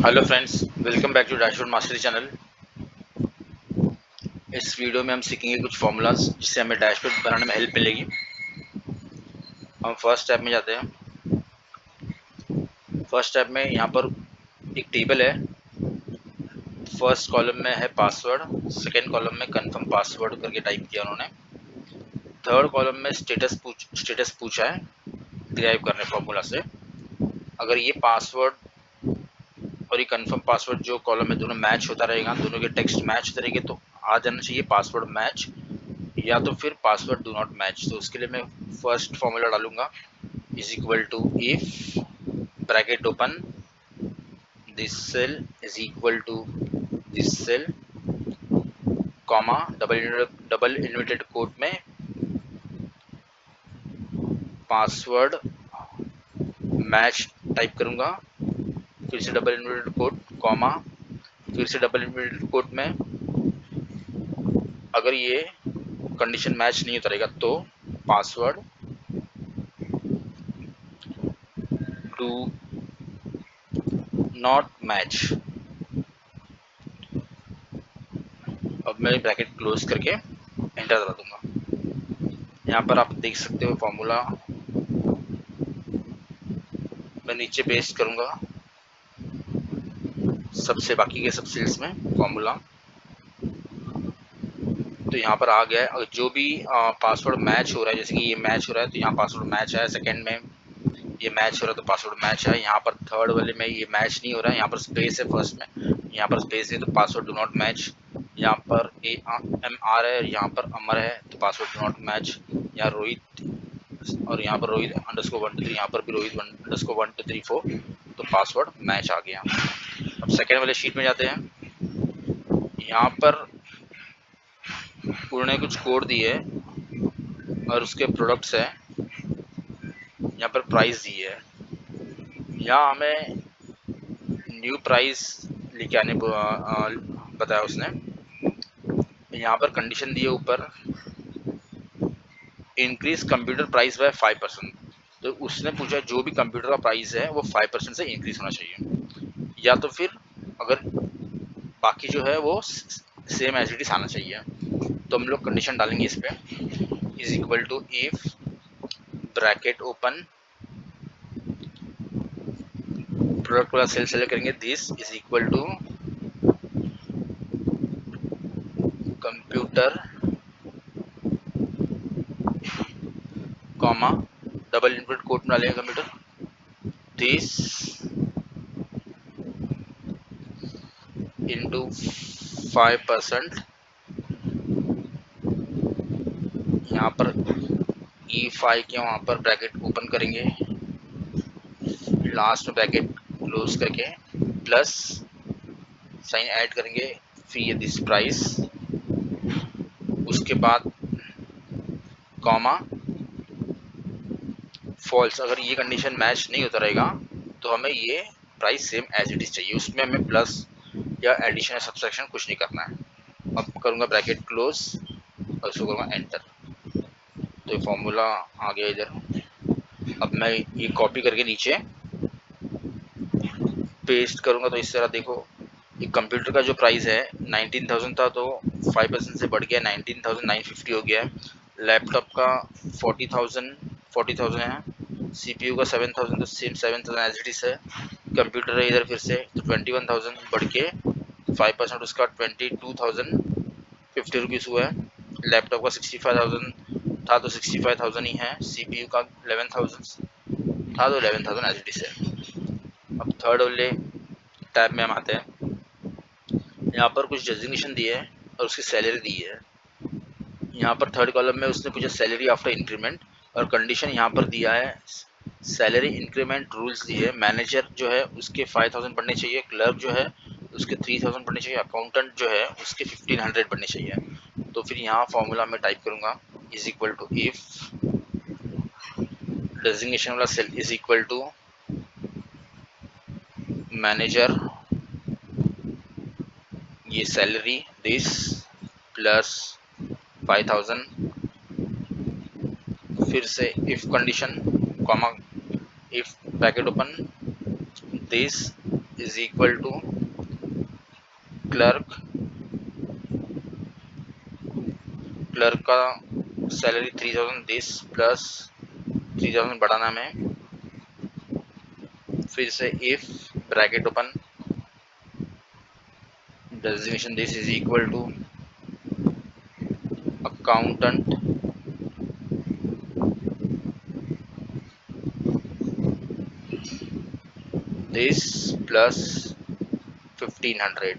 Hello friends, welcome back to dashboard mastery channel. इस वीडियो में हम सीखेंगे कुछ फॉर्मूलाज जिससे हमें डैशबोर्ड बनाने में हेल्प मिलेगी। हम फर्स्ट स्टेप में जाते हैं। फर्स्ट स्टेप में यहाँ पर एक टेबल है। फर्स्ट कॉलम में है पासवर्ड, सेकेंड कॉलम में कंफर्म पासवर्ड करके टाइप किया उन्होंने। थर्ड कॉलम में स्टेटस पूछा है डिराइव करने फॉर्मूला से। अगर ये पासवर्ड और ये कंफर्म पासवर्ड जो कॉलम में दोनों मैच होता रहेगा, दोनों के टेक्स्ट मैच होते रहेंगे, तो आ जाना चाहिए पासवर्ड मैच, या तो फिर पासवर्ड डू नॉट मैच। तो उसके लिए मैं फर्स्ट फॉर्मूला डालूंगा, is equal to if bracket open this cell is equal to this cell comma double inverted quote में पासवर्ड मैच टाइप करूंगा, फिर से डबल इन्वर्टेड कोट कॉमा, फिर से डबल इन्वर्टेड कोट में अगर ये कंडीशन मैच नहीं उतरेगा तो पासवर्ड डू नॉट मैच। अब मैं ब्रैकेट क्लोज करके एंटर दबा दूंगा। यहाँ पर आप देख सकते हो फॉर्मूला मैं नीचे पेस्ट करूंगा, सबसे बाकी के सब सेल्स में फॉर्मूला। तो यहाँ पर आ गया है। अगर जो भी पासवर्ड मैच हो रहा है, जैसे कि ये मैच हो रहा है तो यहाँ पासवर्ड मैच है, सेकंड में ये मैच हो रहा है तो पासवर्ड मैच है। यहाँ पर थर्ड वाले में ये मैच नहीं हो रहा है, यहाँ पर स्पेस है फर्स्ट में, यहाँ पर स्पेस है तो पासवर्ड डू नॉट मैच। यहाँ पर AMR है, यहाँ पर अमर है तो पासवर्ड डू नॉट मैच। यहाँ रोहित, और यहाँ पर रोहित अंडरस्कोर 1 2 3, यहाँ पर भी रोहित अंडरस्कोर 1 2 3 4, तो पासवर्ड मैच आ गया। अब सेकेंड वाले शीट में जाते हैं। यहाँ पर उन्होंने कुछ कोड दिए और उसके प्रोडक्ट्स है, यहाँ पर प्राइस दी है। यहाँ हमें न्यू प्राइस लेके आने बताया उसने। यहाँ पर कंडीशन दी है ऊपर, इंक्रीज कंप्यूटर प्राइस बाय 5%। तो उसने पूछा जो भी कंप्यूटर का प्राइस है वो 5% से इंक्रीज होना चाहिए, या तो फिर अगर बाकी जो है वो सेम एज इट इज आना चाहिए। तो हम लोग कंडीशन डालेंगे इस पे, is equal to if bracket open product वाला सेल सेलेक्ट करेंगे, this is equal to computer comma double inverted quote में डालेंगे कंप्यूटर, दिस इंटू 5%। यहाँ पर E5 के वहाँ पर ब्रैकेट ओपन करेंगे, लास्ट में ब्रैकेट क्लोज करके प्लस साइन ऐड करेंगे, फिर ये दिस प्राइस, उसके बाद कॉमा फॉल्स। अगर ये कंडीशन मैच नहीं होता रहेगा तो हमें ये price same as it is चाहिए, उसमें हमें प्लस या एडिशन या सब्सट्रैक्शन कुछ नहीं करना है। अब करूँगा ब्रैकेट क्लोज और उसको करूँगा एंटर, तो ये फॉर्मूला आ गया इधर। अब मैं ये कॉपी करके नीचे पेस्ट करूँगा, तो इस तरह देखो, एक कंप्यूटर का जो प्राइस है 19,000 था, तो 5% से बढ़ गया 19,950 हो गया है। लैपटॉप का 40,000 है, सीपीयू का 7,000, तो सेम 7,000 एज इट इज है। कंप्यूटर है इधर फिर से, तो 21,000 बढ़ के 5% उसका 22,050 रुपीज़ हुआ है। लैपटॉप का 65,000 था तो 65,000 ही है। सीपीयू का 11,000 था तो 11,000 एज इट इज है। अब थर्ड वाले टैब में हम आते हैं। यहाँ पर कुछ डेजिग्नेशन दिए है और उसकी सैलरी दी है। यहाँ पर थर्ड कॉलम में उसने पूछा सैलरी आफ्टर इंक्रीमेंट, और कंडीशन यहाँ पर दिया है सैलरी इंक्रीमेंट रूल्स दिए है। मैनेजर जो है उसके 5,000 बढ़ने चाहिए, क्लर्क जो है उसके 3,000 बढ़ने चाहिए, अकाउंटेंट जो है उसके 1,500 बढ़ने चाहिए। तो फिर यहाँ फॉर्मूला में टाइप करूँगा, is equal to if designation वाला cell is equal to manager, ये सैलरी दिस प्लस 5,000, फिर से if condition comma, if bracket open this is equal to clerk का सैलरी 3000 दिस प्लस 3000 बढ़ाना में, फिर से if bracket open designation this is equal to accountant this plus 1500।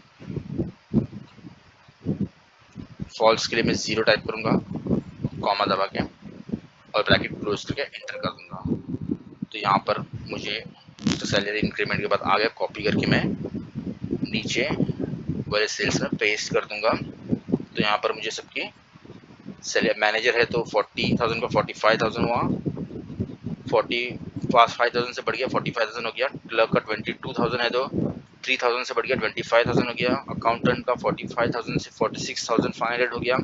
False के लिए मैं 0 टाइप करूंगा, कॉमा दबा के और ब्रैकेट क्लोज करके एंटर कर दूंगा। तो यहाँ पर मुझे तो सैलरी इंक्रीमेंट के बाद आ गया, कॉपी करके मैं नीचे वाले सेल्स में पेस्ट कर दूंगा। तो यहाँ पर मुझे सबकी सैलरी, मैनेजर है तो 40,000 का 45,000 हुआ, 45,000 से बढ़ गया 45,000 हो गया। क्लर्क का 22,000 है तो 3,000 से बढ़ गया 25,000 हो गया। अकाउंटेंट का 45,000 से 46,500 हो गया,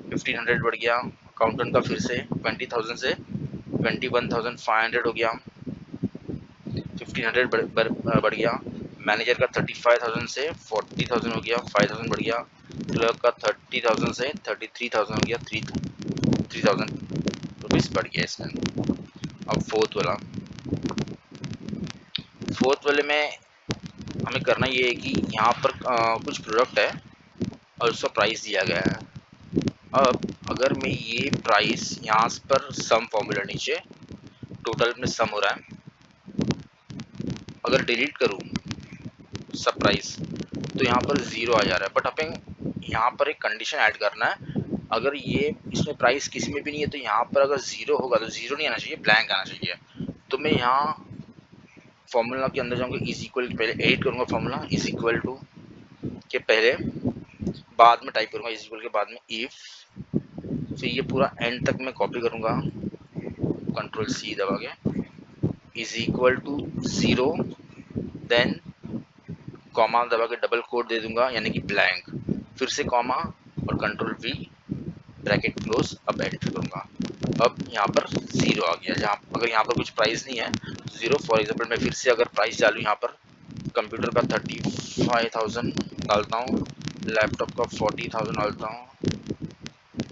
1,500 बढ़ गया। अकाउंटेंट का फिर से 20,000 से 21,500 हो गया, 1,500 बढ़ गया। मैनेजर का 35,000 से 40,000 हो गया, 5,000 बढ़ गया। क्लर्क का 30,000 से 33,000 हो गया, 3,000 रुपीज़ बढ़ गया इसमें। अब फोर्थ वाले में हमें करना ये है कि यहाँ पर कुछ प्रोडक्ट है और उसका प्राइस दिया गया है। अब अगर मैं ये प्राइस यहाँ पर सम फॉर्मूला नीचे टोटल में सम हो रहा है, अगर डिलीट करूँ सब प्राइस तो यहाँ पर 0 आ जा रहा है। बट हमें यहाँ पर एक कंडीशन ऐड करना है, अगर ये इसमें प्राइस किसी में भी नहीं है तो यहाँ पर अगर 0 होगा तो 0 नहीं आना चाहिए, ब्लैंक आना चाहिए। तो मैं यहाँ फॉर्मूला के अंदर जाऊँगा, इज इक्वल पहले एडिट करूँगा, फॉर्मूला इज इक्वल टू के पहले बाद में टाइप करूँगा, इज इक्वल के बाद में इफ, फिर ये पूरा एंड तक मैं कॉपी करूँगा कंट्रोल सी दबा के, is equal to 0 then comma दबा के डबल कोट दे दूंगा यानी कि ब्लैंक, फिर से कॉमा और कंट्रोल वी ब्रैकेट क्लोज। अब एडिट करूंगा, अब यहाँ पर 0 आ गया। जहाँ अगर यहाँ पर कुछ प्राइस नहीं है 0। फॉर एग्जांपल मैं फिर से अगर प्राइस डालूँ, यहाँ पर कंप्यूटर का 35,000 डालता हूँ, लैपटॉप का 40,000 डालता हूँ,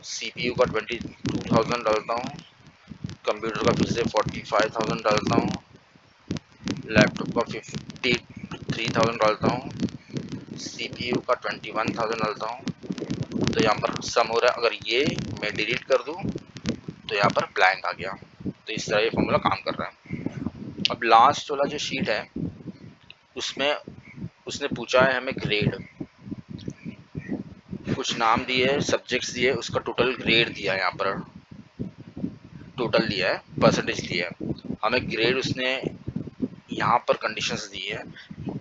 CPU का 22,000 डालता हूँ, कंप्यूटर का फिर से 45,000 डालता हूँ, लैपटॉप का 53,000 डालता हूँ, CPU का 21,000 डालता हूँ। तो यहाँ पर सम हो रहा है। अगर ये मैं डिलीट कर दूँ तो यहाँ पर ब्लैंक आ गया। तो इस तरह ये फॉर्मूला काम कर रहा है। अब लास्ट वाला जो शीट है उसमें उसने पूछा है हमें ग्रेड, कुछ नाम दिए, सब्जेक्ट्स दिए, उसका टोटल ग्रेड दिया है, यहाँ पर टोटल दिया है, परसेंटेज दिया है हमें। ग्रेड उसने यहाँ पर कंडीशंस दी है,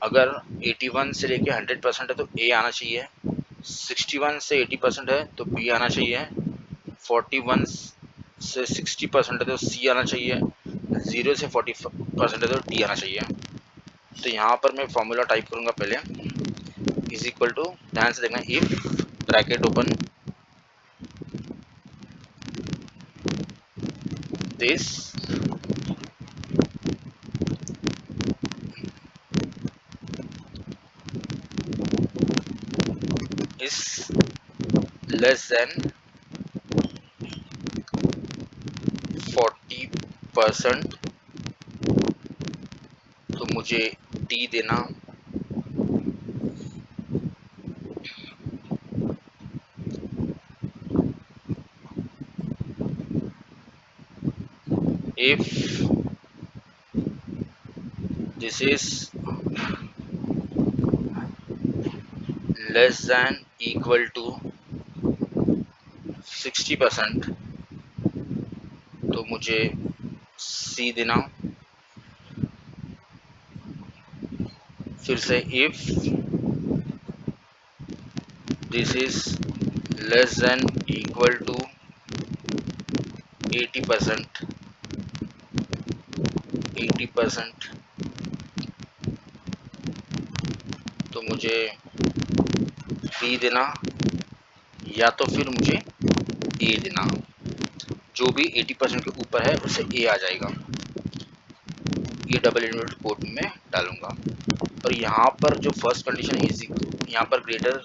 अगर 81 से लेके 100% है तो ए आना चाहिए, 61 से 80% है तो बी आना चाहिए, 41 से 60% है तो सी आना चाहिए, 0 से 40% है तो डी आना चाहिए। तो यहाँ पर मैं फॉर्मूला टाइप करूँगा पहले, इज इक्वल टू, ध्यान से देखना, if bracket open this is less than 40%, तो मुझे डी देना। If this is less than equal to 60%, तो मुझे सी देना। फिर से if this is less than equal to 80%, तो मुझे बी देना, या तो फिर मुझे ए देना। जो भी 80% के ऊपर है उसे ए आ जाएगा। ये डबल इन्वर्टेड कोट में डालूंगा। और यहाँ पर जो फर्स्ट कंडीशन इज यहाँ पर greater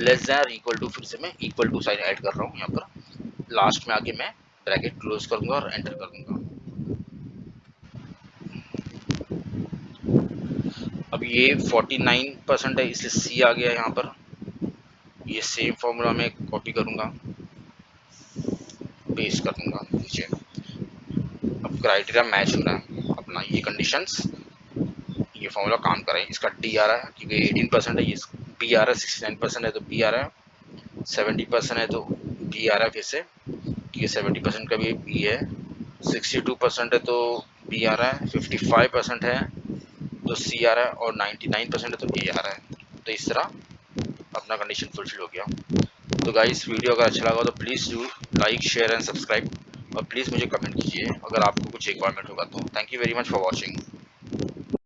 less than equal to, फिर से मैं इक्वल टू साइन ऐड कर रहा हूँ। यहाँ पर लास्ट में आके मैं ब्रैकेट क्लोज करूंगा और एंटर कर दूंगा। अब ये 49% है इसलिए सी आ गया यहाँ पर। ये सेम फॉर्मूला में कॉपी करूंगा, पेस्ट कर दूंगा नीचे। अब क्राइटेरिया मैच हो रहा है अपना, ये कंडीशंस, ये फॉर्मूला काम कर रहा है। इसका डी आ रहा है क्योंकि 18% है, ये बी आ रहा है, 69% है तो बी आ रहा है, 70% है तो बी आ रहा है फिर से, ये 70% का भी बी है, 62% है तो बी आ रहा है, 55% है तो सी आ रहा है, और 99% है तो ए आ रहा है। तो इस तरह अपना कंडीशन फुलफिल हो गया। तो गाइस वीडियो अगर अच्छा लगा तो please do like share and subscribe, और प्लीज़ मुझे कमेंट कीजिए अगर आपको कुछ रिक्वायरमेंट होगा तो। Thank you very much for watching.